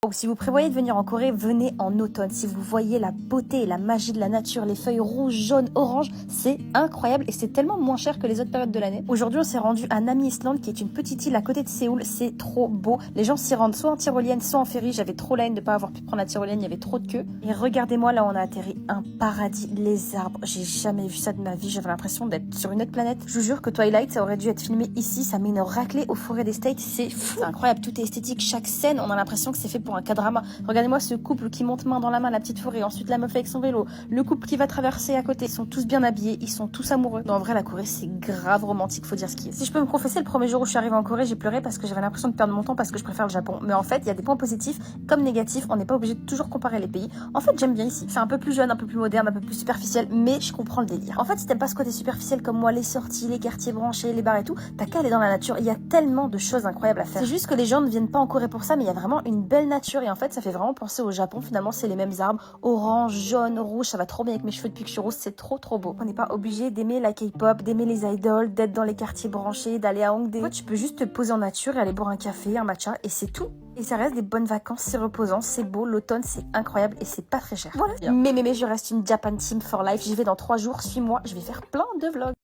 Donc, si vous prévoyez de venir en Corée, venez en automne. Si vous voyez la beauté et la magie de la nature, les feuilles rouges, jaunes, oranges, c'est incroyable et c'est tellement moins cher que les autres périodes de l'année. Aujourd'hui, on s'est rendu à Nami Island, qui est une petite île à côté de Séoul. C'est trop beau. Les gens s'y rendent soit en tyrolienne, soit en ferry. J'avais trop la haine de ne pas avoir pu prendre la tyrolienne, il y avait trop de queue. Et regardez-moi, là, on a atterri un paradis. Les arbres, j'ai jamais vu ça de ma vie. J'avais l'impression d'être sur une autre planète. Je vous jure que Twilight, ça aurait dû être filmé ici. Ça met une raclée aux forêts des States. C'est fou. C'est incroyable. Tout est esthétique. Chaque scène, on a l'impression que c'est fait pour un K-drama. Regardez-moi ce couple qui monte main dans la main la petite forêt, ensuite la meuf avec son vélo, le couple qui va traverser à côté. Ils sont tous bien habillés, ils sont tous amoureux. Non, en vrai, la Corée, c'est grave romantique, faut dire ce qui est. Si je peux me confesser, le premier jour où je suis arrivée en Corée, j'ai pleuré parce que j'avais l'impression de perdre mon temps parce que je préfère le Japon. Mais en fait, il y a des points positifs comme négatifs. On n'est pas obligé de toujours comparer les pays. En fait, j'aime bien ici. C'est un peu plus jeune, un peu plus moderne, un peu plus superficiel, mais je comprends le délire. En fait, si t'aimes pas ce côté superficiel comme moi, les sorties, les quartiers branchés, les bars et tout, t'as qu'à aller dans la nature. Il y a tellement de choses incroyables à faire. C'est juste que les gens ne viennent pas en Corée pour ça, mais il y a vraiment une belle nature et en fait, ça fait vraiment penser au Japon. Finalement, c'est les mêmes arbres, orange, jaune, rouge, ça va trop bien avec mes cheveux depuis que je suis rousse, c'est trop beau. On n'est pas obligé d'aimer la K-pop, d'aimer les idoles, d'être dans les quartiers branchés, d'aller à Hongdae. En fait, tu peux juste te poser en nature et aller boire un café, un matcha et c'est tout. Et ça reste des bonnes vacances, c'est reposant, c'est beau, l'automne c'est incroyable et c'est pas très cher. Voilà. Mais je reste une Japan Team for life, j'y vais dans 3 jours, suis-moi, je vais faire plein de vlogs.